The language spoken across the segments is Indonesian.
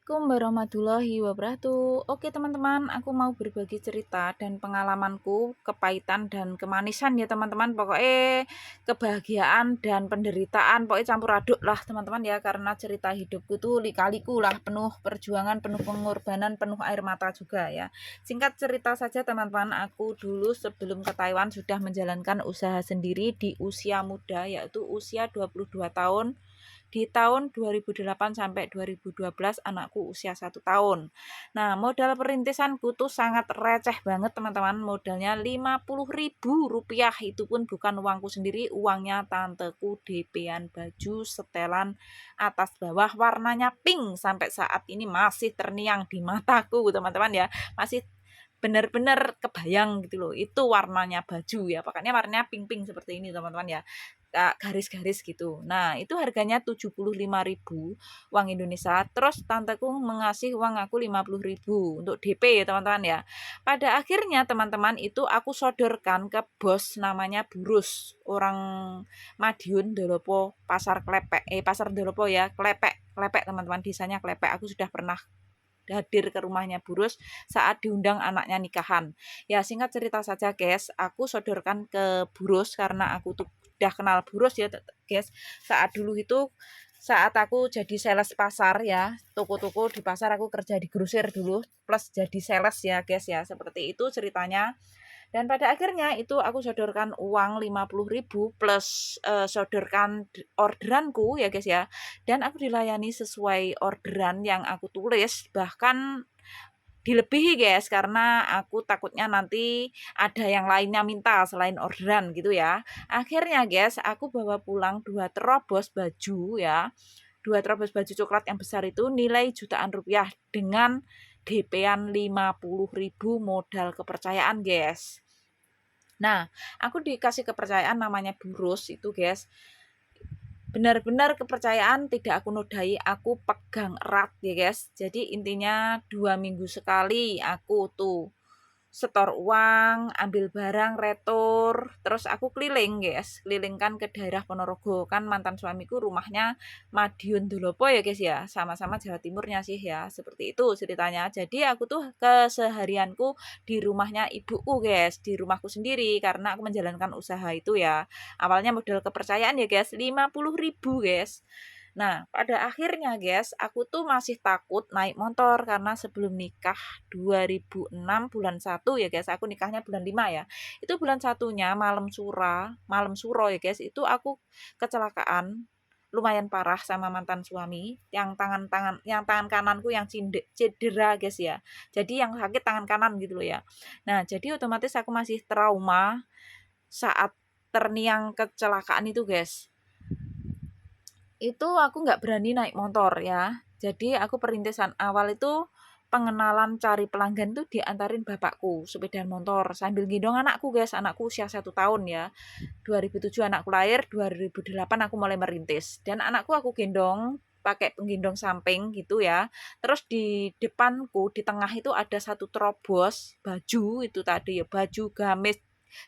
Assalamualaikum warahmatullahi wabarakatuh. Oke teman-teman, aku mau berbagi cerita dan pengalamanku, kepahitan dan kemanisan ya teman-teman. Pokoknya kebahagiaan dan penderitaan, pokoknya campur aduk lah teman-teman ya. Karena cerita hidupku tuh lika-liku lah, penuh perjuangan, penuh pengorbanan, penuh air mata juga ya. Singkat cerita saja teman-teman, aku dulu sebelum ke Taiwan sudah menjalankan usaha sendiri di usia muda, yaitu usia 22 tahun. Di tahun 2008 sampai 2012 anakku usia 1 tahun. Nah, modal perintisanku tuh sangat receh banget teman-teman. Modalnya Rp50.000, itu pun bukan uangku sendiri, uangnya tanteku, DP-an baju, setelan atas bawah warnanya pink. Sampai saat ini masih terngiang di mataku teman-teman ya. Masih benar-benar kebayang gitu loh, itu warnanya baju ya, pokoknya warnanya pink-pink seperti ini teman-teman ya, garis-garis gitu. Nah, itu harganya 75.000 uang Indonesia. Terus tanteku mengasih uang aku 50.000 untuk DP ya teman-teman ya. Pada akhirnya teman-teman itu aku sodorkan ke bos namanya Burus, orang Madiun Dolopo, Pasar Klepek, Pasar Dolopo ya, Klepek teman-teman, desanya Klepek. Aku sudah pernah hadir ke rumahnya Burus saat diundang anaknya nikahan. Ya singkat cerita saja guys, aku sodorkan ke Burus karena aku tuh udah kenal Burus ya guys. Saat aku jadi sales pasar ya, toko-toko di pasar, aku kerja di grosir dulu plus jadi sales ya guys ya, seperti itu ceritanya. Dan pada akhirnya itu aku sodorkan uang 50.000 plus sodorkan orderanku ya guys ya. Dan aku dilayani sesuai orderan yang aku tulis, bahkan dilebihi guys, karena aku takutnya nanti ada yang lainnya minta selain orderan gitu ya. Akhirnya guys, aku bawa pulang 2 terobos baju ya. 2 terobos baju coklat yang besar itu nilai jutaan rupiah dengan DP-an 50.000 modal kepercayaan guys. Nah, aku dikasih kepercayaan namanya Burus itu guys. Benar-benar kepercayaan tidak aku nodai, aku pegang erat ya guys. Jadi intinya 2 minggu sekali aku tuh setor uang, ambil barang, retur, terus aku keliling guys, kelilingkan ke daerah Ponorogo. Kan mantan suamiku rumahnya Madiun Dolopo ya guys ya, sama-sama Jawa Timurnya sih ya, seperti itu ceritanya. Jadi aku tuh keseharianku di rumahnya ibuku guys, di rumahku sendiri, karena aku menjalankan usaha itu ya. Awalnya modal kepercayaan ya guys, 50.000 guys. Nah, pada akhirnya guys, aku tuh masih takut naik motor karena sebelum nikah 2006 bulan 1 ya guys, aku nikahnya bulan 5 ya. Itu bulan satunya malam suro ya guys, itu aku kecelakaan lumayan parah sama mantan suami, yang tangan kananku yang cedera guys ya. Jadi yang sakit tangan kanan gitu loh ya. Nah, jadi otomatis aku masih trauma saat terniang kecelakaan itu guys. Itu aku nggak berani naik motor ya. Jadi aku perintisan awal itu pengenalan cari pelanggan tuh diantarin bapakku sepeda motor sambil gendong anakku guys. Anakku usia 1 tahun ya. 2007 anakku lahir, 2008 aku mulai merintis. Dan anakku aku gendong pakai penggendong samping gitu ya. Terus di depanku di tengah itu ada satu terobos baju itu tadi ya, baju gamis,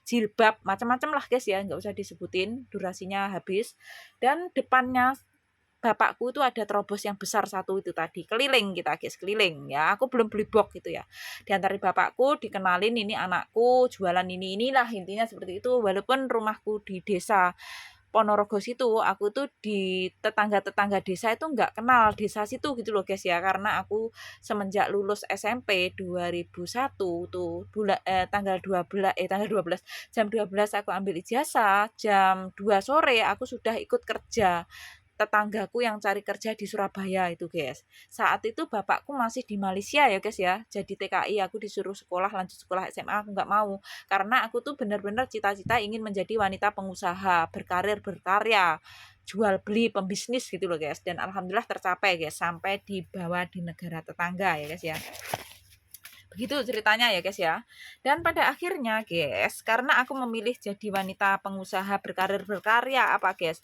jilbab, macam-macam lah guys ya, nggak usah disebutin, durasinya habis. Dan depannya bapakku itu ada terobos yang besar satu itu tadi, keliling kita guys, keliling ya, aku belum beli box gitu ya, diantari bapakku, dikenalin ini anakku jualan inilah, intinya seperti itu. Walaupun rumahku di desa Ponorogo situ, aku tuh di tetangga-tetangga desa itu nggak kenal desa situ gitu loh guys ya, karena aku semenjak lulus SMP 2001 tuh tanggal 12 jam 12 aku ambil ijazah, jam 2 sore aku sudah ikut kerja tetanggaku yang cari kerja di Surabaya itu guys. Saat itu bapakku masih di Malaysia ya guys ya, jadi TKI, aku disuruh sekolah, lanjut sekolah SMA, aku nggak mau. Karena aku tuh benar-benar cita-cita ingin menjadi wanita pengusaha, berkarir, berkarya, jual beli, pembisnis gitu loh guys. Dan alhamdulillah tercapai guys, sampai dibawa di negara tetangga ya guys ya. Begitu ceritanya ya guys ya. Dan pada akhirnya guys, karena aku memilih jadi wanita pengusaha, berkarir, berkarya apa guys,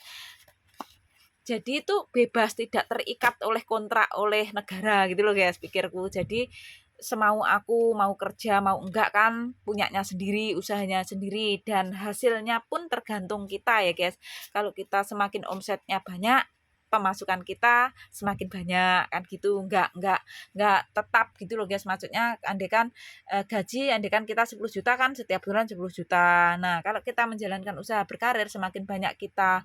jadi itu bebas, tidak terikat oleh kontrak oleh negara gitu loh guys, pikirku. Jadi semau aku mau kerja mau enggak kan punyanya sendiri, usahanya sendiri, dan hasilnya pun tergantung kita ya guys. Kalau kita semakin omsetnya banyak, pemasukan kita semakin banyak kan gitu. Nggak tetap gitu loh guys, maksudnya andaikan gaji andaikan kita 10 juta kan setiap bulan 10 juta. Nah, kalau kita menjalankan usaha berkarir, semakin banyak kita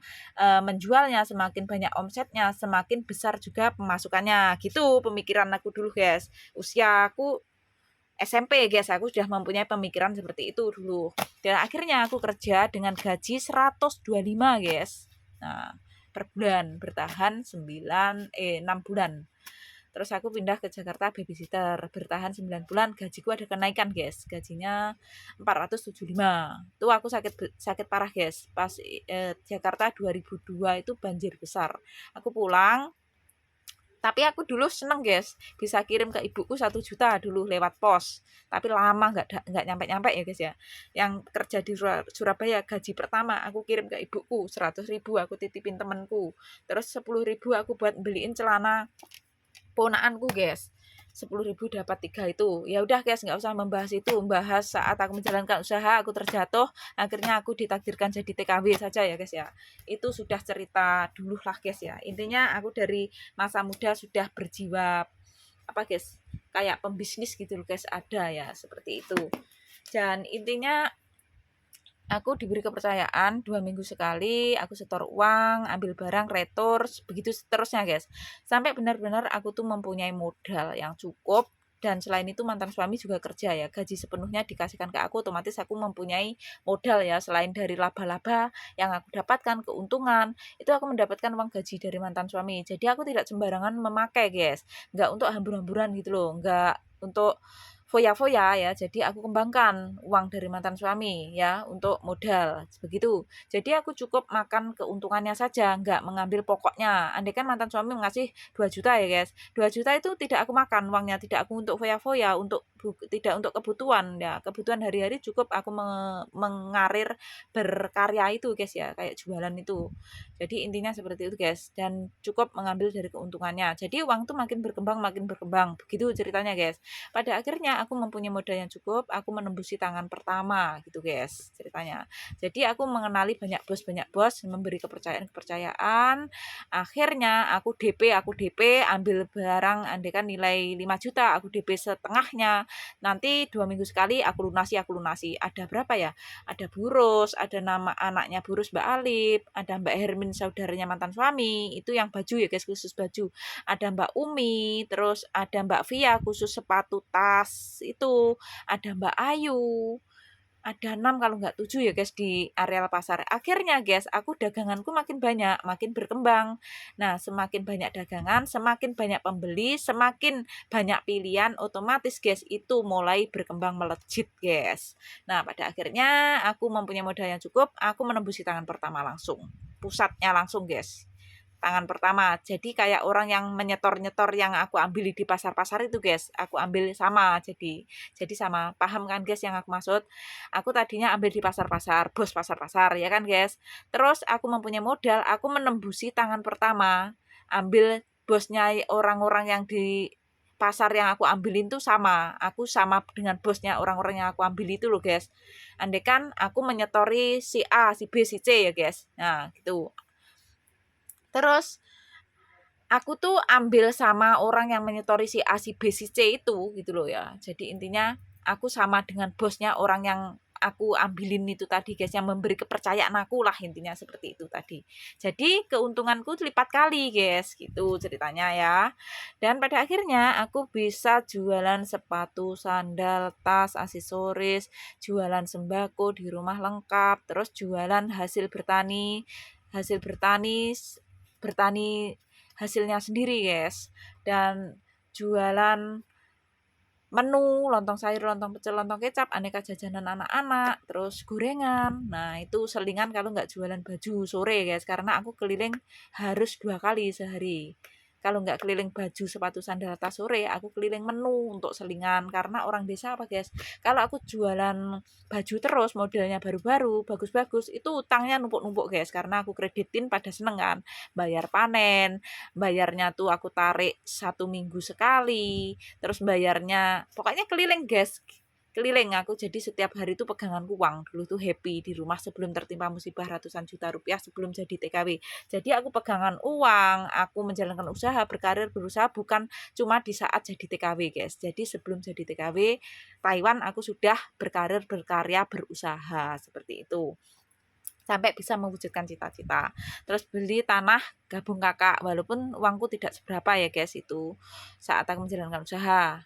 menjualnya, semakin banyak omsetnya, semakin besar juga pemasukannya. Gitu pemikiran aku dulu guys. Usia aku SMP guys, aku sudah mempunyai pemikiran seperti itu dulu. Dan akhirnya aku kerja dengan gaji 125 guys. Nah, per bulan bertahan 6 bulan. Terus aku pindah ke Jakarta babysitter, bertahan 9 bulan, gajiku ada kenaikan guys. Gajinya 475. Itu aku sakit parah guys. Pas Jakarta 2002 itu banjir besar. Aku pulang, tapi aku dulu seneng guys, bisa kirim ke ibuku 1 juta dulu lewat pos. Tapi lama nggak nyampe-nyampe ya guys ya. Yang kerja di Surabaya gaji pertama aku kirim ke ibuku 100.000, aku titipin temenku. Terus 10.000 aku buat beliin celana ponakanku guys. 10.000 dapat 3 itu. Ya udah guys, nggak usah membahas itu. Membahas saat aku menjalankan usaha, aku terjatuh, akhirnya aku ditakdirkan jadi TKW saja ya guys ya. Itu sudah cerita dulu lah guys ya. Intinya aku dari masa muda sudah berjiwa apa guys, kayak pembisnis gitu loh guys, ada ya seperti itu. Dan intinya aku diberi kepercayaan 2 minggu sekali, aku setor uang, ambil barang, retur, begitu seterusnya guys. Sampai benar-benar aku tuh mempunyai modal yang cukup. Dan selain itu mantan suami juga kerja ya, gaji sepenuhnya dikasihkan ke aku, otomatis aku mempunyai modal ya. Selain dari laba-laba yang aku dapatkan, keuntungan, itu aku mendapatkan uang gaji dari mantan suami. Jadi aku tidak sembarangan memakai guys, nggak untuk hambur-hamburan gitu loh, nggak untuk foya-foya ya. Jadi aku kembangkan uang dari mantan suami ya untuk modal begitu. Jadi aku cukup makan keuntungannya saja, nggak mengambil pokoknya. Andaikan mantan suami mengasih 2 juta ya guys, 2 juta itu tidak aku makan uangnya, tidak aku untuk foya-foya, tidak untuk kebutuhan ya. Kebutuhan hari-hari cukup aku mengarir berkarya itu guys ya, kayak jualan itu. Jadi intinya seperti itu guys, dan cukup mengambil dari keuntungannya. Jadi uang tuh makin berkembang begitu ceritanya guys. Pada akhirnya aku mempunyai modal yang cukup, aku menembusi tangan pertama gitu guys ceritanya. Jadi aku mengenali banyak bos, memberi kepercayaan. Akhirnya aku DP, ambil barang andaikan nilai 5 juta, aku DP setengahnya. Nanti 2 minggu sekali aku lunasi. Ada berapa ya? Ada Burus, ada nama anaknya Burus Mbak Alip, ada Mbak Hermin saudaranya mantan suami, itu yang baju ya guys, khusus baju. Ada Mbak Umi, terus ada Mbak Via khusus sepatu tas itu, ada Mbak Ayu, ada 6 kalau nggak 7 ya guys di areal pasar. Akhirnya guys, aku daganganku makin banyak, makin berkembang. Nah, semakin banyak dagangan, semakin banyak pembeli, semakin banyak pilihan, otomatis guys itu mulai berkembang melejit guys. Nah, pada akhirnya aku mempunyai modal yang cukup, aku menembusi tangan pertama langsung. Pusatnya langsung guys. Tangan pertama. Jadi kayak orang yang menyetor-nyetor yang aku ambil di pasar-pasar itu guys, aku ambil sama. Jadi sama. Paham kan guys yang aku maksud? Aku tadinya ambil di pasar-pasar, bos pasar-pasar ya kan guys. Terus aku mempunyai modal, aku menembusi tangan pertama. Ambil bosnya orang-orang yang di pasar yang aku ambilin tuh sama. Aku sama dengan bosnya orang-orang yang aku ambil itu loh guys. Andaikan aku menyetori si A, si B, si C ya guys. Nah, gitu. Terus aku tuh ambil sama orang yang menyetori si A, si B, si C itu gitu loh ya. Jadi intinya aku sama dengan bosnya orang yang aku ambilin itu tadi guys, yang memberi kepercayaan aku lah, intinya seperti itu tadi. Jadi keuntunganku lipat kali guys, gitu ceritanya ya. Dan pada akhirnya aku bisa jualan sepatu, sandal, tas, aksesoris, jualan sembako di rumah lengkap, terus jualan bertani hasilnya sendiri guys, dan jualan menu, lontong sayur, lontong pecel, lontong kecap, aneka jajanan anak-anak, terus gorengan. Nah itu selingan kalau nggak jualan baju sore guys, karena aku keliling harus 2 kali sehari. Kalau nggak keliling baju, sepatu, sandal, tas sore, aku keliling menu untuk selingan. Karena orang desa apa guys, kalau aku jualan baju terus, modelnya baru-baru, bagus-bagus, itu utangnya numpuk-numpuk guys. Karena aku kreditin pada seneng kan, bayar panen, bayarnya tuh aku tarik 1 minggu sekali, terus bayarnya pokoknya keliling guys. keliling aku, jadi setiap hari itu pegangan uang. Dulu tuh happy di rumah sebelum tertimpa musibah ratusan juta rupiah sebelum jadi TKW. Jadi aku pegangan uang, aku menjalankan usaha, berkarir, berusaha bukan cuma di saat jadi TKW guys. Jadi sebelum jadi TKW Taiwan aku sudah berkarir, berkarya, berusaha seperti itu sampai bisa mewujudkan cita-cita. Terus beli tanah gabung kakak, walaupun uangku tidak seberapa ya guys itu saat aku menjalankan usaha.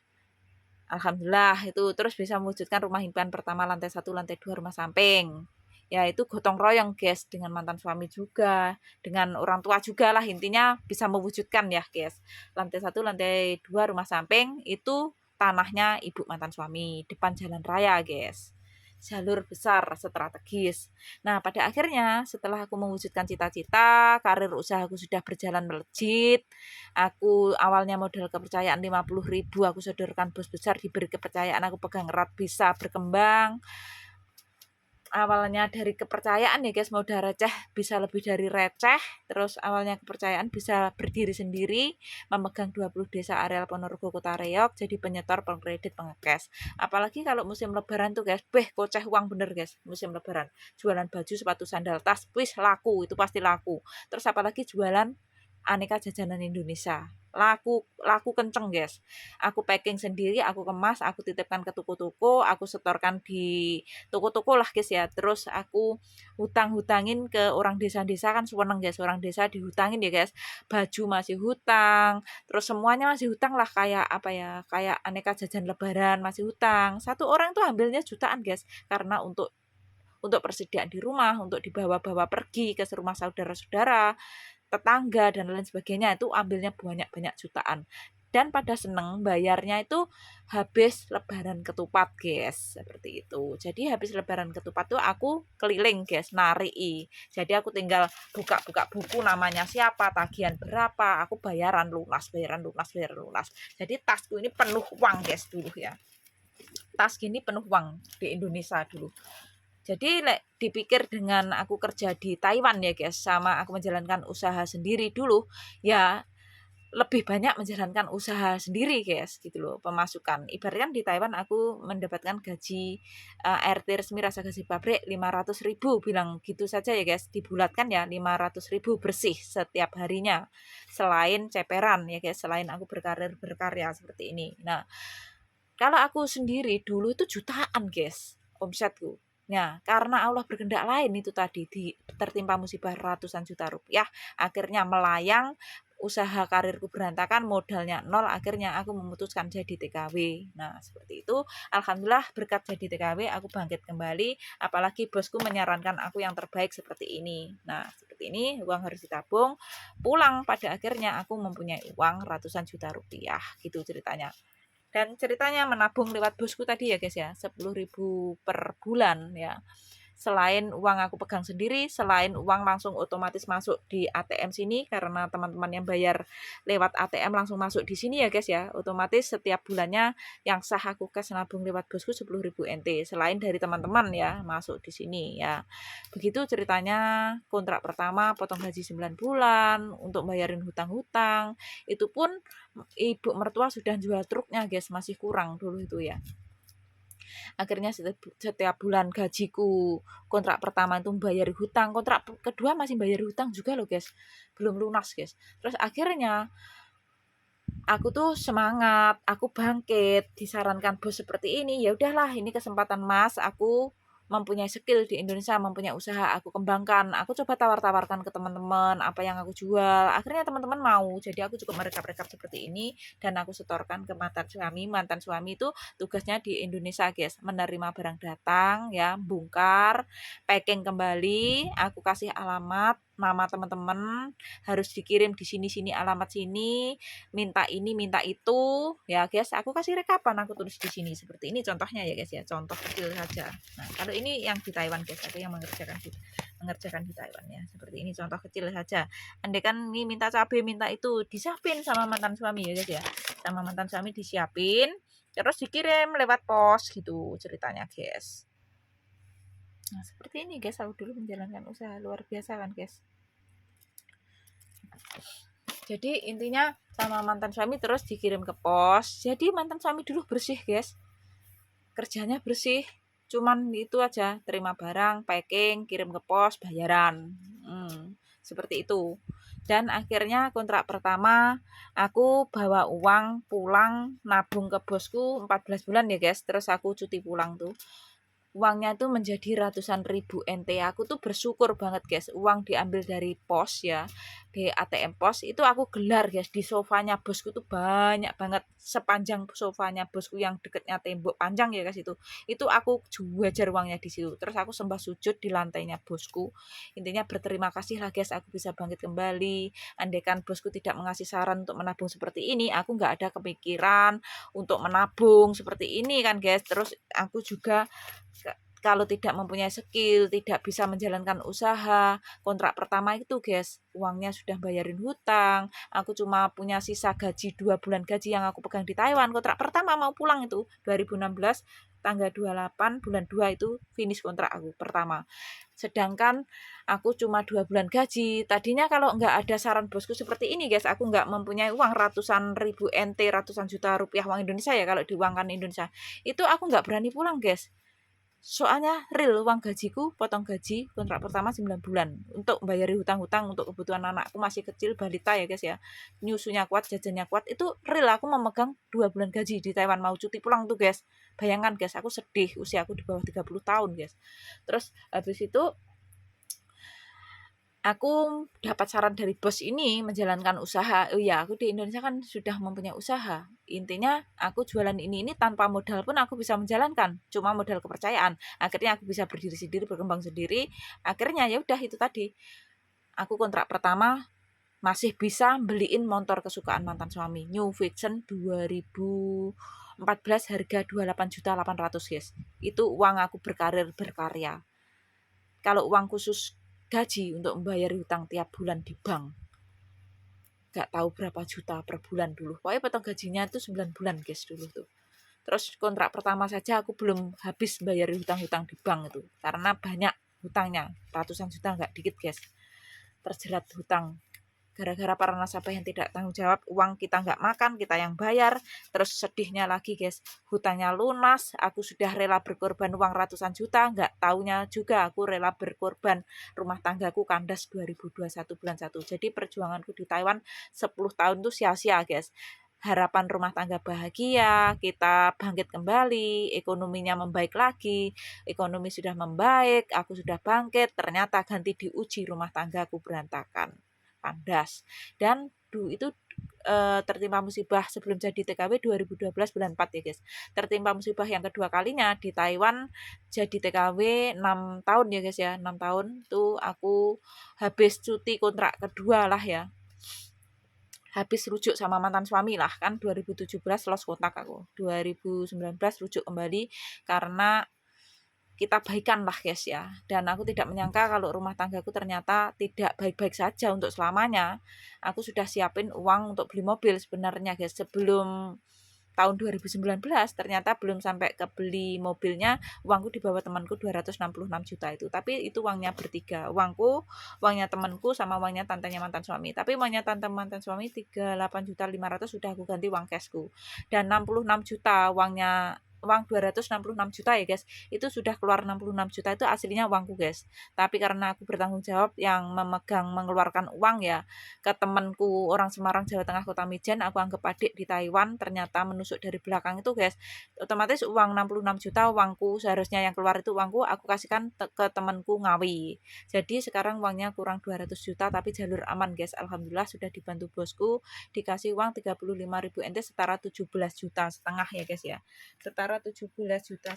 Alhamdulillah itu terus bisa mewujudkan rumah impian pertama lantai 1, lantai 2 rumah samping. Ya itu gotong royong guys dengan mantan suami juga, dengan orang tua juga lah intinya bisa mewujudkan ya guys. Lantai 1, lantai 2 rumah samping itu tanahnya ibu mantan suami, depan jalan raya guys. Jalur besar strategis. Nah, pada akhirnya setelah aku mewujudkan cita-cita, karir usahaku sudah berjalan melejit. Aku awalnya modal kepercayaan 50.000, aku sodorkan bos besar, diberi kepercayaan, aku pegang erat, bisa berkembang. Awalnya dari kepercayaan ya guys, modal receh bisa lebih dari receh. Terus awalnya kepercayaan bisa berdiri sendiri, memegang 20 desa areal Ponorogo Kota Reog, jadi penyetor, pengkredit, pengekes. Apalagi kalau musim lebaran tuh guys, koceh uang bener guys musim lebaran. Jualan baju, sepatu, sandal, tas, laku, itu pasti laku. Terus apalagi jualan aneka jajanan Indonesia. Laku kenceng guys. Aku packing sendiri, aku kemas, aku titipkan ke toko-toko, aku setorkan di toko-toko lah guys ya. Terus aku hutang-hutangin ke orang desa-desa, kan seneng guys, orang desa dihutangin ya guys. Baju masih hutang, terus semuanya masih hutang lah, kayak apa ya, kayak aneka jajan lebaran masih hutang. Satu orang tuh ambilnya jutaan guys, karena untuk persediaan di rumah, untuk dibawa-bawa pergi ke rumah saudara-saudara, tetangga dan lain sebagainya, itu ambilnya banyak-banyak jutaan. Dan pada seneng bayarnya itu habis lebaran ketupat guys, seperti itu. Jadi habis lebaran ketupat tuh aku keliling guys, narii. Jadi aku tinggal buka-buka buku, namanya siapa, tagihan berapa, aku bayaran lunas. Jadi tasku ini penuh uang guys dulu ya. Tas gini penuh uang di Indonesia dulu. Jadi dipikir dengan aku kerja di Taiwan ya guys, sama aku menjalankan usaha sendiri dulu, ya lebih banyak menjalankan usaha sendiri guys gitu loh, pemasukan. Ibaratkan di Taiwan aku mendapatkan gaji ART resmi rasa gaji pabrik 500.000, bilang gitu saja ya guys, dibulatkan ya 500.000 bersih setiap harinya. Selain ceperan ya guys, selain aku berkarya seperti ini. Nah, kalau aku sendiri dulu itu jutaan guys omsetku. Nah, karena Allah berkehendak lain itu tadi, tertimpa musibah ratusan juta rupiah, akhirnya melayang, usaha karirku berantakan, modalnya nol, akhirnya aku memutuskan jadi TKW. Nah, seperti itu. Alhamdulillah berkat jadi TKW aku bangkit kembali, apalagi bosku menyarankan aku yang terbaik seperti ini. Nah, seperti ini, uang harus ditabung. Pulang pada akhirnya aku mempunyai uang ratusan juta rupiah, gitu ceritanya. Dan ceritanya menabung lewat bosku tadi ya guys ya, 10.000 per bulan ya. Selain uang aku pegang sendiri, selain uang langsung otomatis masuk di ATM sini, karena teman-teman yang bayar lewat ATM langsung masuk di sini ya guys ya. Otomatis setiap bulannya yang sah aku cash nabung lewat bosku 10.000 NT. Selain dari teman-teman ya masuk di sini ya. Begitu ceritanya. Kontrak pertama potong gaji 9 bulan untuk bayarin hutang-hutang. Itu pun ibu mertua sudah jual truknya guys, masih kurang dulu itu ya. Akhirnya setiap bulan gajiku, kontrak pertama itu bayar hutang, kontrak kedua masih bayar hutang juga loh guys, belum lunas guys. Terus akhirnya aku tuh semangat, aku bangkit, disarankan bos seperti ini, ya udahlah ini kesempatan Mas, aku mempunyai skill di Indonesia, mempunyai usaha, aku kembangkan, aku coba tawar-tawarkan ke teman-teman apa yang aku jual. Akhirnya teman-teman mau, jadi aku cukup merekap-rekap seperti ini dan aku setorkan ke mantan suami. Mantan suami itu tugasnya di Indonesia guys, menerima barang datang ya, bongkar, packing kembali, aku kasih alamat, nama teman-teman harus dikirim di sini alamat sini, minta ini minta itu ya guys, aku kasih rekapan, aku tulis di sini seperti ini contohnya ya guys ya, contoh kecil saja. Nah, kalau ini yang di Taiwan guys, aku yang mengerjakan di Taiwan ya, seperti ini contoh kecil saja. Andai kan ini minta cabai minta itu, disiapin sama mantan suami ya guys ya, sama mantan suami disiapin terus dikirim lewat pos gitu ceritanya guys. Nah, seperti ini guys, aku dulu menjalankan usaha luar biasa kan guys. Jadi intinya sama mantan suami terus dikirim ke pos. Jadi mantan suami dulu bersih guys. kerjanya bersih, cuman itu aja, terima barang, packing, kirim ke pos, bayaran. Seperti itu. Dan akhirnya kontrak pertama aku bawa uang pulang nabung ke bosku 14 bulan ya guys, terus aku cuti pulang tuh. Uangnya tuh menjadi ratusan ribu NT. Aku tuh bersyukur banget guys, uang diambil dari pos ya, di ATM pos itu aku gelar guys di sofanya bosku tuh banyak banget, sepanjang sofanya bosku yang deketnya tembok panjang ya guys, itu aku juajar uangnya di situ. Terus aku sembah sujud di lantainya bosku, intinya berterima kasih lah guys, aku bisa bangkit kembali. Andaikan bosku tidak mengasih saran untuk menabung seperti ini, aku nggak ada kepikiran untuk menabung seperti ini kan guys. Terus aku juga kalau tidak mempunyai skill, tidak bisa menjalankan usaha. Kontrak pertama itu guys, uangnya sudah bayarin hutang, aku cuma punya sisa gaji 2 bulan gaji yang aku pegang di Taiwan. Kontrak pertama mau pulang itu 2016 tanggal 28 bulan 2 itu finish kontrak aku pertama. Sedangkan aku cuma 2 bulan gaji. Tadinya kalau nggak ada saran bosku seperti ini guys, aku nggak mempunyai uang ratusan ribu NT, ratusan juta rupiah uang Indonesia ya, kalau diuangkan Indonesia. Itu aku nggak berani pulang guys. Soalnya real uang gajiku, potong gaji kontrak pertama 9 bulan untuk bayari hutang-hutang untuk kebutuhan anakku masih kecil balita ya guys ya. Nyusunya kuat, jajannya kuat, itu real aku memegang 2 bulan gaji di Taiwan mau cuti pulang tuh guys. Bayangkan guys, aku sedih, usia aku di bawah 30 tahun guys. Terus habis itu aku dapat saran dari bos ini menjalankan usaha. Oh ya, aku di Indonesia kan sudah mempunyai usaha. Intinya aku jualan ini tanpa modal pun aku bisa menjalankan, cuma modal kepercayaan. Akhirnya aku bisa berdiri sendiri, berkembang sendiri. Akhirnya ya udah itu tadi. Aku kontrak pertama masih bisa beliin motor kesukaan mantan suami, New Vision 2014 harga 28.800.000 guys. Itu uang aku berkarya. Kalau uang khusus gaji untuk membayar hutang tiap bulan di bank, gak tahu berapa juta per bulan dulu. Pokoknya potong gajinya itu 9 bulan guys dulu tuh. Terus kontrak pertama saja aku belum habis bayar hutang-hutang di bank itu, karena banyak hutangnya, ratusan juta, gak dikit guys, terjerat hutang. Gara-gara para nasabah yang tidak tanggung jawab, uang kita nggak makan, kita yang bayar. Terus sedihnya lagi guys, hutangnya lunas, aku sudah rela berkorban uang ratusan juta, nggak taunya juga aku rela berkorban rumah tanggaku kandas 2021 bulan 1. Jadi perjuanganku di Taiwan 10 tahun tuh sia-sia guys. Harapan rumah tangga bahagia, kita bangkit kembali, ekonominya membaik lagi, ekonomi sudah membaik, aku sudah bangkit, ternyata ganti diuji rumah tanggaku berantakan, kandas. Dan itu tertimpa musibah sebelum jadi TKW 2012 bulan 4 ya guys. Tertimpa musibah yang kedua kalinya di Taiwan jadi TKW 6 tahun ya guys ya. 6 tahun tuh aku habis cuti kontrak kedua lah ya. Habis rujuk sama mantan suami lah kan, 2017 lost kontak aku. 2019 rujuk kembali karena kita baikan lah guys ya. Dan aku tidak menyangka kalau rumah tanggaku ternyata tidak baik-baik saja untuk selamanya. Aku sudah siapin uang untuk beli mobil sebenarnya guys. Sebelum tahun 2019 ternyata belum sampai ke beli mobilnya, uangku dibawa temanku 266 juta itu. Tapi itu uangnya bertiga. Uangku, uangnya temanku, sama uangnya tantenya mantan suami. Tapi uangnya tante mantan suami 38.500.000 sudah aku ganti uang cashku. Dan 66 juta uang 266 juta ya guys, itu sudah keluar 66 juta itu aslinya uangku guys. Tapi karena aku bertanggung jawab yang mengeluarkan uang ya ke temanku orang Semarang Jawa Tengah Kota Mijen, aku anggap adik di Taiwan, ternyata menusuk dari belakang itu guys. Otomatis uang 66 juta uangku, seharusnya yang keluar itu uangku, aku kasihkan ke temanku Ngawi. Jadi sekarang uangnya kurang 200 juta tapi jalur aman guys. Alhamdulillah sudah dibantu bosku, dikasih uang 35.000 NT setara 17,5 juta ya guys ya. Setara 17,5 juta.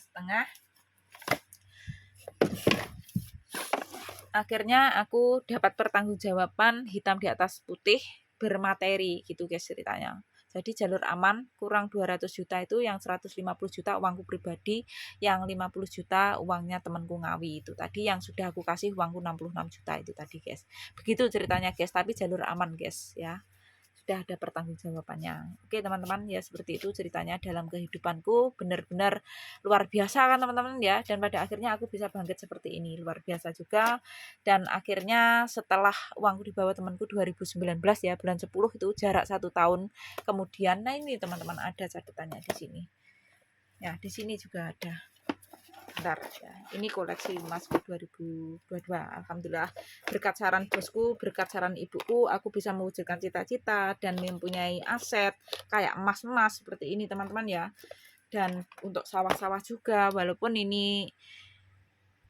Akhirnya aku dapat pertanggungjawaban hitam di atas putih bermateri gitu guys ceritanya. Jadi jalur aman, kurang 200 juta itu yang 150 juta uangku pribadi, yang 50 juta uangnya temanku Ngawi itu tadi, yang sudah aku kasih uangku 66 juta itu tadi guys. Begitu ceritanya guys, tapi jalur aman guys ya. Sudah ada pertanggungjawabannya. Oke teman-teman, ya seperti itu ceritanya dalam kehidupanku, benar-benar luar biasa kan teman-teman ya. Dan pada akhirnya aku bisa bangkit seperti ini, luar biasa juga. Dan akhirnya setelah uangku dibawa temanku 2019 ya, bulan 10 itu jarak 1 tahun kemudian. Nah ini teman-teman ada catatannya di sini. Ya, di sini juga ada. Bentar ya. Ini koleksi emasku 2022. Alhamdulillah berkat saran bosku, berkat saran ibuku, aku bisa mewujudkan cita-cita dan mempunyai aset kayak emas-emas seperti ini teman-teman ya. Dan untuk sawah-sawah juga, walaupun ini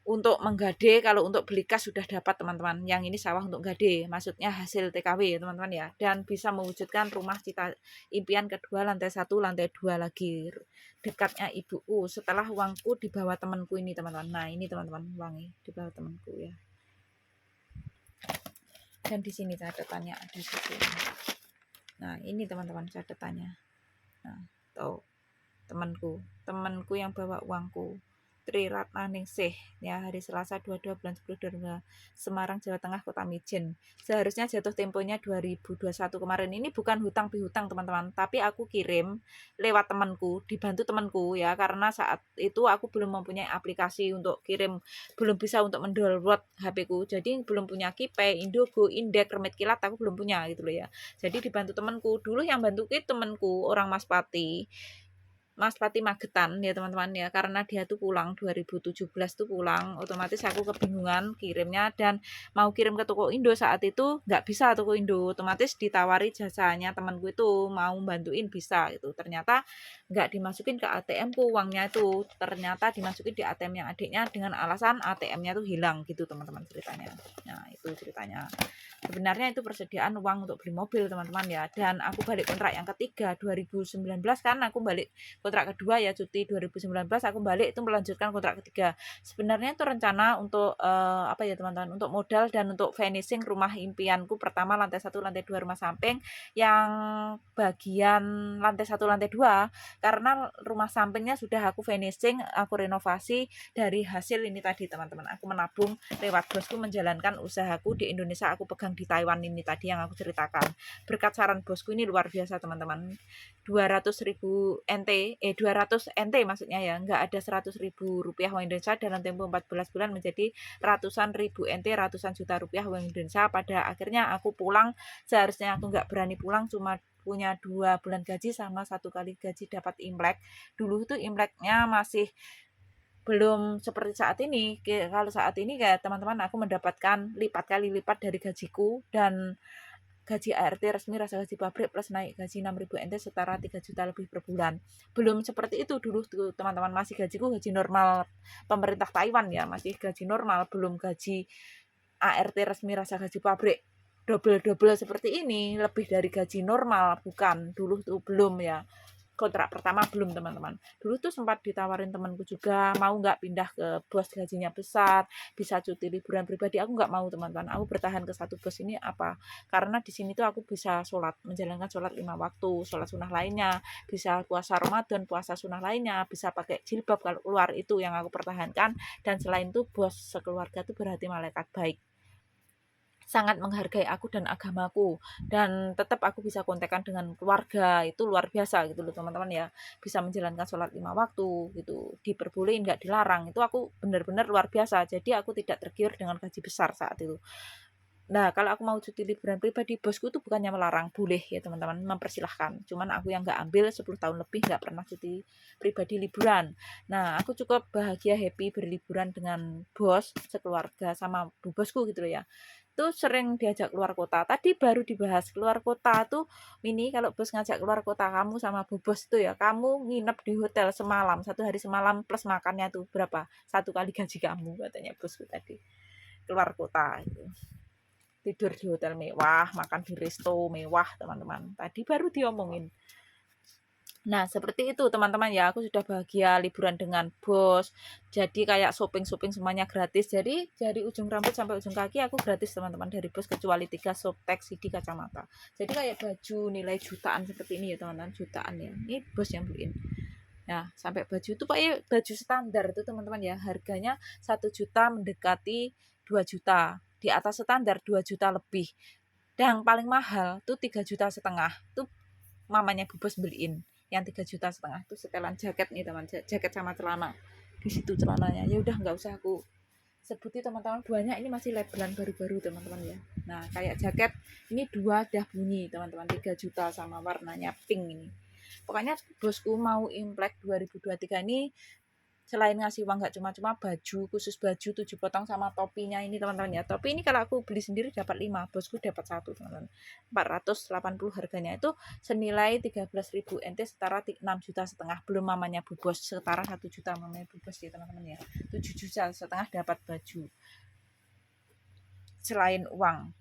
untuk menggade, kalau untuk beli kas sudah dapat teman-teman. Yang ini sawah untuk gade, maksudnya hasil TKW teman-teman ya. Dan bisa mewujudkan rumah cita impian kedua, lantai 1, lantai 2 lagi. Dekatnya ibuku, setelah uangku di bawah temanku ini teman-teman. Nah ini teman-teman, uangnya di bawah temanku ya. Dan di sini catatannya ada di sini. Nah ini teman-teman catatannya. Nah tuh temanku yang bawa uangku. Tri Ratnaningsih ya, hari Selasa 22 bulan 10 2022, Semarang Jawa Tengah, Kota Mijen. Seharusnya jatuh temponya 2021 kemarin. Ini bukan hutang pihutang teman-teman, tapi aku kirim lewat temanku, dibantu temanku ya, karena saat itu aku belum mempunyai aplikasi untuk kirim, belum bisa untuk mendownload HP ku, jadi belum punya KeyPay, Indogo, Indek, Remit Kilat aku belum punya gitu loh ya. Jadi dibantu temanku, dulu yang bantu temanku orang Mas Pati Magetan ya teman-teman ya, karena dia tuh pulang 2017 tuh pulang, otomatis aku kebingungan kirimnya dan mau kirim ke toko Indo saat itu nggak bisa toko Indo, otomatis ditawari jasanya temanku itu mau bantuin bisa itu, ternyata nggak dimasukin ke ATM ku uangnya itu, ternyata dimasukin di ATM yang adiknya dengan alasan ATM-nya tuh hilang gitu teman-teman ceritanya. Nah itu ceritanya. Sebenarnya itu persediaan uang untuk beli mobil teman-teman ya, dan aku balik kontrak yang ketiga 2019 kan, aku balik kontrak kedua ya, cuti 2019 aku balik itu melanjutkan kontrak ketiga. Sebenarnya itu rencana untuk apa ya teman-teman, untuk modal dan untuk finishing rumah impianku pertama, lantai 1 lantai 2 rumah samping, yang bagian lantai 1 lantai 2 karena rumah sampingnya sudah aku finishing, aku renovasi. Dari hasil ini tadi teman-teman, aku menabung lewat bosku menjalankan usahaku di Indonesia, aku pegang di Taiwan ini tadi yang aku ceritakan. Berkat saran bosku ini luar biasa teman-teman. 200.000 NT, 200 NT maksudnya ya, nggak ada 100.000 rupiah uang Indonesia dalam tempo 14 bulan menjadi ratusan ribu NT, ratusan juta rupiah uang Indonesia. Pada akhirnya aku pulang, seharusnya aku nggak berani pulang, cuma punya 2 bulan gaji sama 1 kali gaji dapat Imlek. Dulu tuh Imleknya masih belum seperti saat ini. Kalau saat ini kayak teman-teman aku mendapatkan lipat kali lipat dari gajiku, dan gaji ART resmi rasa gaji pabrik plus naik gaji 6.000 NT setara 3 juta lebih per bulan. Belum seperti itu dulu tuh teman-teman, masih gajiku gaji normal pemerintah Taiwan ya, masih gaji normal, belum gaji ART resmi rasa gaji pabrik double seperti ini, lebih dari gaji normal, bukan, dulu tuh belum ya. Kontrak pertama belum teman-teman. Dulu tuh sempat ditawarin temanku juga, mau nggak pindah ke bos gajinya besar, bisa cuti liburan pribadi. Aku nggak mau teman-teman, aku bertahan ke satu bos ini apa? Karena di sini tuh aku bisa sholat, menjalankan sholat 5 waktu, sholat sunnah lainnya, bisa puasa Ramadan, puasa sunnah lainnya, bisa pakai jilbab kalau keluar, itu yang aku pertahankan. Dan selain itu bos sekeluarga tuh berarti malaikat baik, sangat menghargai aku dan agamaku, dan tetap aku bisa kontekan dengan keluarga, itu luar biasa gitu loh teman-teman ya, bisa menjalankan sholat 5 waktu gitu, diperbolehin nggak dilarang, itu aku benar-benar luar biasa. Jadi aku tidak tergiur dengan gaji besar saat itu. Nah kalau aku mau cuti liburan pribadi, bosku tuh bukannya melarang, boleh ya teman-teman, mempersilahkan, cuman aku yang nggak ambil 10 tahun lebih nggak pernah cuti pribadi liburan. Nah aku cukup bahagia, happy berliburan dengan bos sekeluarga sama bu bosku gitu loh ya. Tuh sering diajak keluar kota. Tadi baru dibahas keluar kota tuh, ini kalau bos ngajak keluar kota, kamu sama bu bos itu ya, kamu nginep di hotel semalam, 1 hari semalam plus makannya tuh berapa? 1 kali gaji kamu, katanya bosku tadi. Keluar kota itu. Tidur di hotel mewah, makan di resto mewah, teman-teman. Tadi baru diomongin. Nah, seperti itu teman-teman ya, aku sudah bahagia liburan dengan bos. Jadi kayak shopping-shopping semuanya gratis. Jadi dari ujung rambut sampai ujung kaki aku gratis teman-teman dari bos, kecuali 3 softtek, CD, kacamata. Jadi kayak baju nilai jutaan seperti ini ya teman-teman, jutaan ya. Ini bos yang beliin. Nah, sampai baju itu pakai baju standar itu teman-teman ya, harganya 1 juta mendekati 2 juta. Di atas standar 2 juta lebih. Dan yang paling mahal tuh 3,5 juta. Tuh mamanya bu bos beliin yang 3,5 juta itu setelan jaket nih teman, jaket sama celana, di situ celananya. Ya udah nggak usah aku sebuti teman-teman, banyak ini masih labelan baru-baru teman-teman ya. Nah kayak jaket ini 2 dah bunyi teman-teman, 3 juta sama warnanya pink ini. Pokoknya bosku mau Imlek 2023 ini selain ngasih uang nggak cuma-cuma baju, khusus baju 7 potong sama topinya ini teman-teman ya. Topi ini kalau aku beli sendiri dapat 5, bosku dapat 1 teman-teman. 480 harganya, itu senilai 13.000 NT, setara 6,5 juta. Belum mamanya Bu Bos, setara 1 juta mamanya Bu Bos ya teman-teman ya. 7,5 juta dapat baju. Selain uang.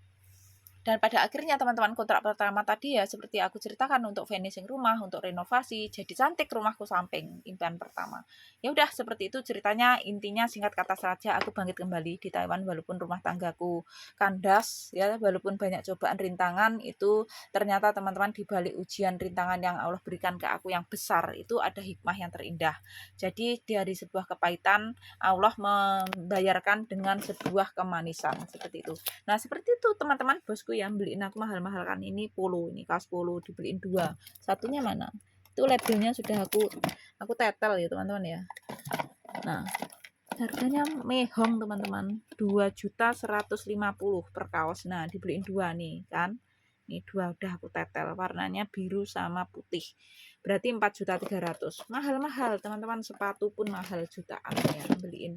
Dan pada akhirnya teman-teman, kontrak pertama tadi ya seperti aku ceritakan, untuk finishing rumah, untuk renovasi, jadi cantik rumahku samping, impian pertama. Ya udah seperti itu ceritanya, intinya singkat kata saja aku bangkit kembali di Taiwan walaupun rumah tanggaku kandas ya, walaupun banyak cobaan rintangan, itu ternyata teman-teman di balik ujian rintangan yang Allah berikan ke aku yang besar itu ada hikmah yang terindah. Jadi dari sebuah kepahitan Allah membayarkan dengan sebuah kemanisan, seperti itu. Nah seperti itu teman-teman, bosku yang beliin aku mahal-mahal kan, ini polo, ini kaos polo dibeliin 2, satunya mana itu labelnya sudah aku tetel ya teman-teman ya. Nah harganya mehong teman-teman, 2.150.000 per kaos. Nah dibeliin 2 nih kan, ini 2 udah aku tetel, warnanya biru sama putih, berarti 4.300.000. mahal-mahal teman-teman, sepatu pun mahal jutaan ya beliin.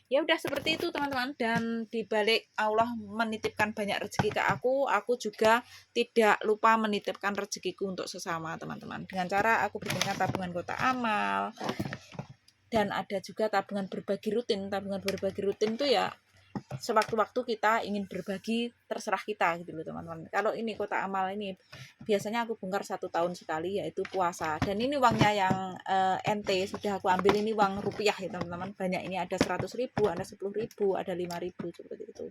Ya udah seperti itu teman-teman, dan dibalik Allah menitipkan banyak rezeki ke aku juga tidak lupa menitipkan rezekiku untuk sesama teman-teman, dengan cara aku bikinkan tabungan kotak amal, dan ada juga tabungan berbagi rutin. Tabungan berbagi rutin itu ya sewaktu-waktu kita ingin berbagi, terserah kita gitu loh teman-teman. Kalau ini kotak amal ini biasanya aku bongkar 1 tahun sekali, yaitu puasa. Dan ini uangnya yang NT sudah aku ambil, ini uang rupiah ya teman-teman. Banyak, ini ada 100.000, ada 10.000, ada 5.000 seperti itu.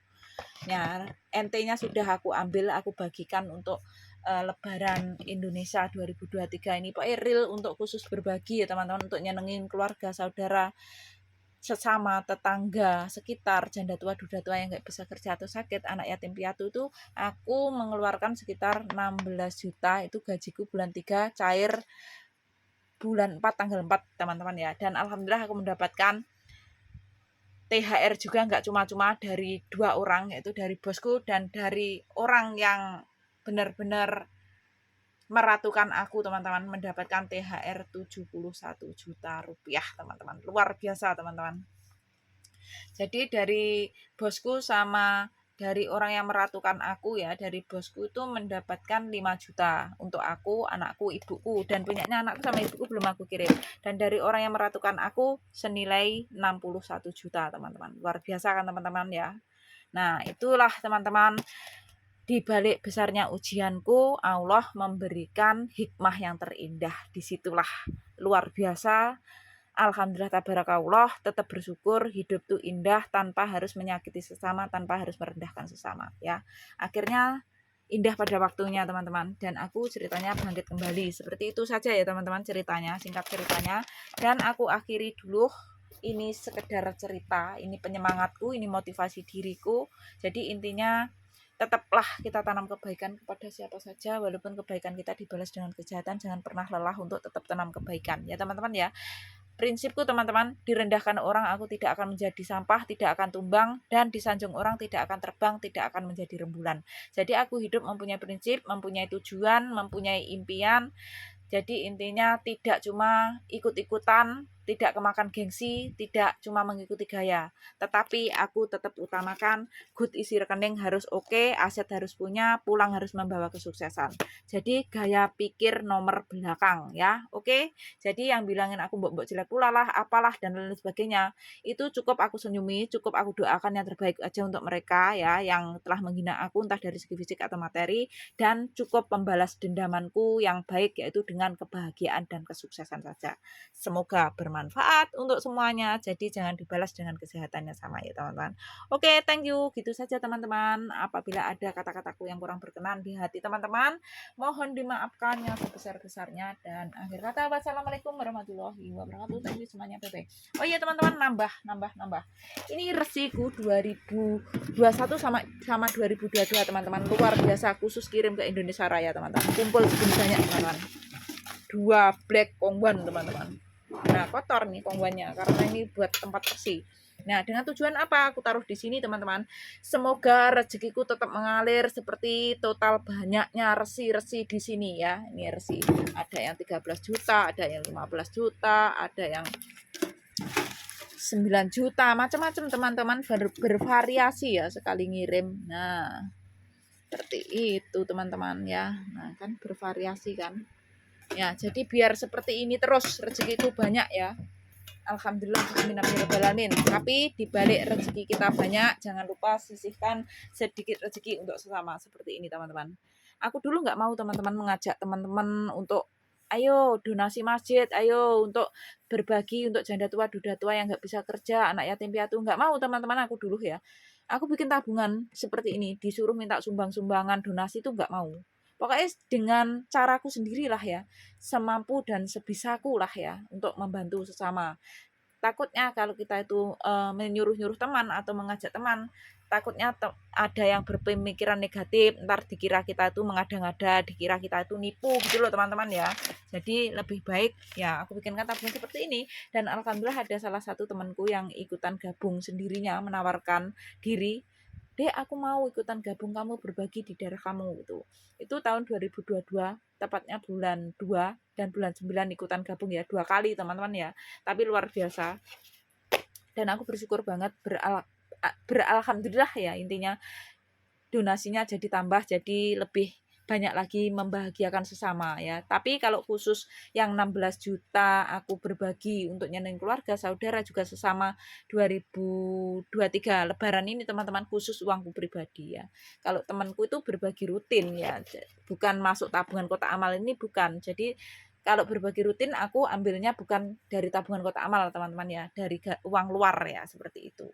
Nah NT-nya sudah aku ambil, aku bagikan untuk Lebaran Indonesia 2023 ini. Pokoknya real untuk khusus berbagi ya teman-teman, untuk nyenengin keluarga, saudara, sesama, tetangga, sekitar, janda tua, duda tua yang nggak bisa kerja atau sakit, anak yatim piatu. Itu aku mengeluarkan sekitar 16 juta, itu gajiku bulan 3 cair bulan 4 tanggal 4 teman-teman ya. Dan alhamdulillah aku mendapatkan THR juga nggak cuma-cuma dari 2 orang, yaitu dari bosku dan dari orang yang benar-benar meratukan aku teman-teman, mendapatkan THR 71 juta rupiah teman-teman. Luar biasa teman-teman. Jadi dari bosku sama dari orang yang meratukan aku ya, dari bosku itu mendapatkan 5 juta untuk aku, anakku, ibuku, dan punyanya anakku sama ibuku belum aku kirim. Dan dari orang yang meratukan aku senilai 61 juta teman-teman. Luar biasa kan teman-teman ya. Nah itulah teman-teman, di balik besarnya ujianku, Allah memberikan hikmah yang terindah. Disitulah luar biasa. Alhamdulillah tabarakallah, tetap bersyukur, hidup tuh indah tanpa harus menyakiti sesama, tanpa harus merendahkan sesama ya. Akhirnya indah pada waktunya teman-teman, dan aku ceritanya bangkit kembali. Seperti itu saja ya teman-teman ceritanya, singkat ceritanya. Dan aku akhiri dulu, ini sekedar cerita, ini penyemangatku, ini motivasi diriku. Jadi intinya tetaplah kita tanam kebaikan kepada siapa saja, walaupun kebaikan kita dibalas dengan kejahatan, jangan pernah lelah untuk tetap tanam kebaikan ya teman-teman ya. Prinsipku teman-teman, direndahkan orang aku tidak akan menjadi sampah, tidak akan tumbang, dan disanjung orang tidak akan terbang, tidak akan menjadi rembulan. Jadi aku hidup mempunyai prinsip, mempunyai tujuan, mempunyai impian. Jadi intinya tidak cuma ikut-ikutan, tidak kemakan gengsi, tidak cuma mengikuti gaya, tetapi aku tetap utamakan good isi rekening harus oke, aset harus punya, pulang harus membawa kesuksesan. Jadi gaya pikir nomor belakang ya, oke. Jadi yang bilangin aku mbok-mbok jelek pula lah, apalah dan lain sebagainya, itu cukup aku senyumi, cukup aku doakan yang terbaik aja untuk mereka ya, yang telah menghina aku entah dari segi fisik atau materi, dan cukup membalas dendamanku yang baik, yaitu dengan kebahagiaan dan kesuksesan saja. Semoga bermanfaat untuk semuanya. Jadi jangan dibalas dengan kesehatannya sama ya teman-teman. Oke, thank you. Gitu saja teman-teman. Apabila ada kata-kataku yang kurang berkenan di hati teman-teman, mohon dimaafkan yang sebesar-besarnya. Dan akhir kata, wassalamualaikum warahmatullahi wabarakatuh. Thank you semuanya. Bye-bye. Oh iya teman-teman, nambah. Ini resiku 2021 sama 2022 teman-teman. Luar biasa, khusus kirim ke Indonesia Raya teman-teman. Kumpul segini banyak teman-teman. 2 black kongguan teman-teman. Nah kotor nih kongguannya karena ini buat tempat bersih. Nah, dengan tujuan apa aku taruh di sini, teman-teman? Semoga rezekiku tetap mengalir seperti total banyaknya resi-resi di sini ya. Ini resi. Ada yang 13 juta, ada yang 15 juta, ada yang 9 juta, macam-macam teman-teman, bervariasi ya sekali ngirim. Nah, seperti itu teman-teman ya. Nah, kan bervariasi kan. Ya, jadi biar seperti ini terus rezekiku banyak ya. Alhamdulillah, bismillahirrahmanirrahim. Tapi dibalik rezeki kita banyak, jangan lupa sisihkan sedikit rezeki untuk sesama seperti ini teman-teman. Aku dulu nggak mau teman-teman mengajak teman-teman untuk ayo donasi masjid, ayo untuk berbagi untuk janda tua, duda tua yang nggak bisa kerja, anak yatim piatu, nggak mau teman-teman aku dulu ya. Aku bikin tabungan seperti ini, disuruh minta sumbang-sumbangan donasi itu nggak mau. Pokoknya dengan caraku sendirilah ya, semampu dan sebisaku lah ya untuk membantu sesama. Takutnya kalau kita itu menyuruh-nyuruh teman atau mengajak teman, takutnya ada yang berpemikiran negatif, ntar dikira kita itu mengada-ngada, dikira kita itu nipu gitu loh teman-teman ya. Jadi lebih baik ya aku bikinkan tabungan seperti ini, dan alhamdulillah ada salah satu temanku yang ikutan gabung sendirinya, menawarkan diri, Dek, aku mau ikutan gabung kamu, berbagi di daerah kamu gitu. Itu tahun 2022, tepatnya bulan 2 dan bulan 9 ikutan gabung ya, 2 kali teman-teman ya. Tapi luar biasa. Dan aku bersyukur banget, beralhamdulillah ya intinya, donasinya jadi tambah, jadi lebih banyak lagi membahagiakan sesama ya. Tapi kalau khusus yang 16 juta aku berbagi untuk nyenengin keluarga, saudara juga sesama 2023 Lebaran ini teman-teman, khusus uangku pribadi ya. Kalau temanku itu berbagi rutin ya, bukan masuk tabungan kotak amal ini, bukan. Jadi kalau berbagi rutin aku ambilnya bukan dari tabungan kotak amal teman-teman ya, dari uang luar ya, seperti itu.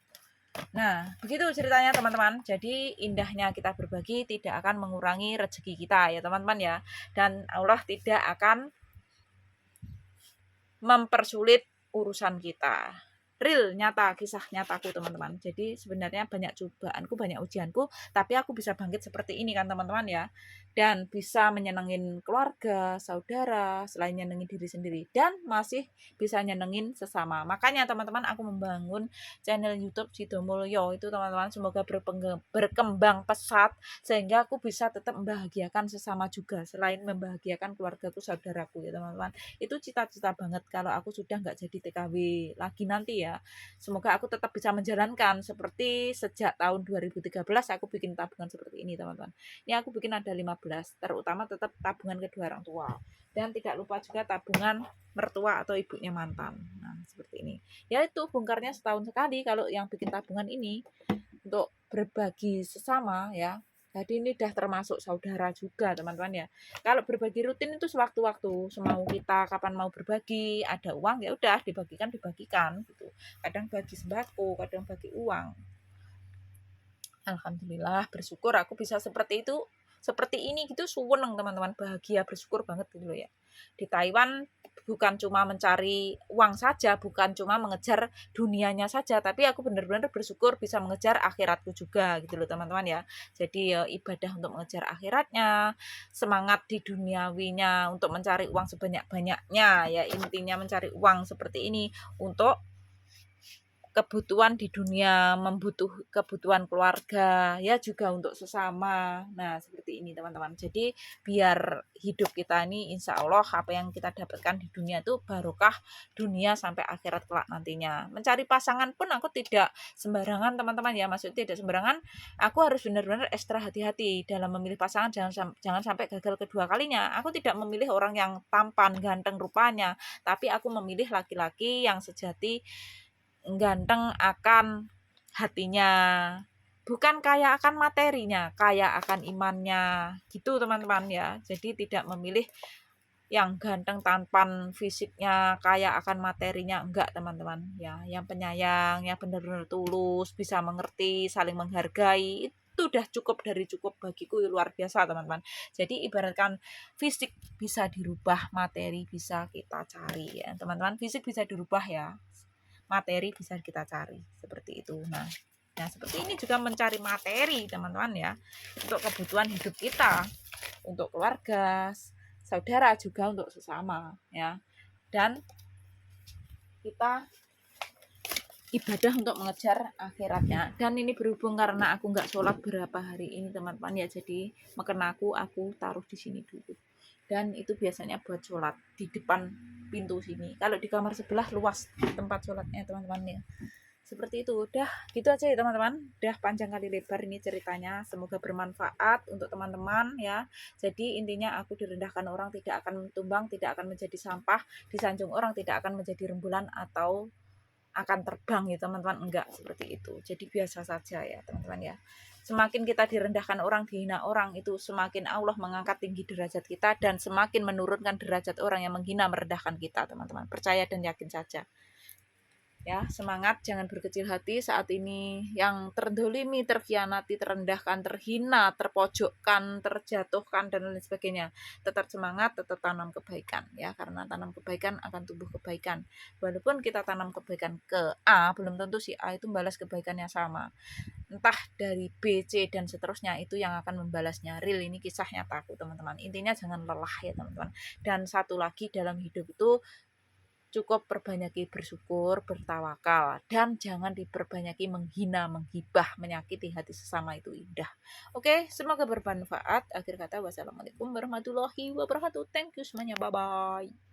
Nah, begitu ceritanya teman-teman. Jadi indahnya kita berbagi tidak akan mengurangi rezeki kita ya teman-teman ya. Dan Allah tidak akan mempersulit urusan kita. Real, nyata, kisah nyataku teman-teman. Jadi sebenarnya banyak cobaanku, banyak ujianku, tapi aku bisa bangkit seperti ini kan teman-teman ya. Dan bisa menyenengin keluarga, saudara, selain nyenengin diri sendiri, dan masih bisa nyenengin sesama. Makanya teman-teman, aku membangun channel YouTube Sido Mulyo itu teman-teman, semoga berkembang pesat sehingga aku bisa tetap membahagiakan sesama juga, selain membahagiakan keluargaku, saudaraku ya teman-teman. Itu cita-cita banget kalau aku sudah nggak jadi TKW lagi nanti ya. Semoga aku tetap bisa menjalankan seperti sejak tahun 2013 aku bikin tabungan seperti ini teman-teman. Ini aku bikin ada 15, terutama tetap tabungan kedua orang tua. Dan tidak lupa juga tabungan mertua atau ibunya mantan. Nah, seperti ini. Ya itu bongkarnya setahun sekali kalau yang bikin tabungan ini untuk berbagi sesama ya. Jadi ini udah termasuk saudara juga teman-teman ya. Kalau berbagi rutin itu sewaktu-waktu, semau kita kapan mau berbagi, ada uang ya udah dibagikan gitu. Kadang bagi sembako, kadang bagi uang. Alhamdulillah, bersyukur aku bisa seperti itu, seperti ini gitu, seneng teman-teman, bahagia, bersyukur banget gitu ya. Di Taiwan bukan cuma mencari uang saja, bukan cuma mengejar dunianya saja, tapi aku benar-benar bersyukur bisa mengejar akhiratku juga gitu loh teman-teman ya. Jadi ya, ibadah untuk mengejar akhiratnya, semangat di duniawinya untuk mencari uang sebanyak-banyaknya ya, intinya mencari uang seperti ini untuk kebutuhan di dunia, kebutuhan keluarga, ya juga untuk sesama. Nah, seperti ini teman-teman. Jadi biar hidup kita ini insya Allah apa yang kita dapatkan di dunia itu barokah dunia sampai akhirat kelak nantinya. Mencari pasangan pun aku tidak sembarangan teman-teman ya, maksudnya tidak sembarangan. Aku harus benar-benar ekstra hati-hati dalam memilih pasangan, jangan sampai gagal kedua kalinya. Aku tidak memilih orang yang tampan, ganteng rupanya, tapi aku memilih laki-laki yang sejati ganteng akan hatinya, bukan kaya akan materinya, kaya akan imannya gitu teman-teman ya. Jadi tidak memilih yang ganteng tampan fisiknya, kaya akan materinya, enggak teman-teman ya. Yang penyayang, yang benar-benar tulus, bisa mengerti, saling menghargai, itu udah cukup dari cukup bagiku, luar biasa teman-teman. Jadi ibaratkan fisik bisa dirubah, materi bisa kita cari ya teman-teman. Fisik bisa dirubah ya, materi bisa kita cari seperti itu. Nah, seperti ini juga mencari materi teman-teman ya, untuk kebutuhan hidup kita, untuk keluarga, saudara, juga untuk sesama ya. Dan kita ibadah untuk mengejar akhiratnya. Dan ini berhubung karena aku nggak sholat berapa hari ini teman-teman ya, jadi mekena aku taruh di sini dulu. Dan itu biasanya buat sholat di depan pintu sini. Kalau di kamar sebelah luas tempat sholatnya teman-teman ya. Seperti itu. Udah gitu aja ya teman-teman. Udah panjang kali lebar ini ceritanya. Semoga bermanfaat untuk teman-teman ya. Jadi intinya aku direndahkan orang tidak akan tumbang, tidak akan menjadi sampah. Disanjung orang tidak akan menjadi rembulan atau akan terbang ya teman-teman. Enggak seperti itu. Jadi biasa saja ya teman-teman ya. Semakin kita direndahkan orang, dihina orang, itu semakin Allah mengangkat tinggi derajat kita dan semakin menurunkan derajat orang yang menghina merendahkan kita teman-teman. Percaya dan yakin saja. Ya, semangat, jangan berkecil hati. Saat ini yang terdolimi, terkhianati, terendahkan, terhina, terpojokkan, terjatuhkan, dan lain sebagainya. Tetap semangat, tetap tanam kebaikan. Ya, karena tanam kebaikan akan tumbuh kebaikan. Walaupun kita tanam kebaikan ke A, belum tentu si A itu membalas kebaikannya sama. Entah dari B, C, dan seterusnya itu yang akan membalasnya. Real, ini kisah nyataku teman-teman. Intinya jangan lelah ya teman-teman. Dan satu lagi dalam hidup itu, cukup perbanyaki bersyukur, bertawakal, dan jangan diperbanyaki menghina, menghibah, menyakiti hati sesama itu indah. Oke, semoga bermanfaat. Akhir kata, wassalamualaikum warahmatullahi wabarakatuh. Thank you semuanya. Bye-bye.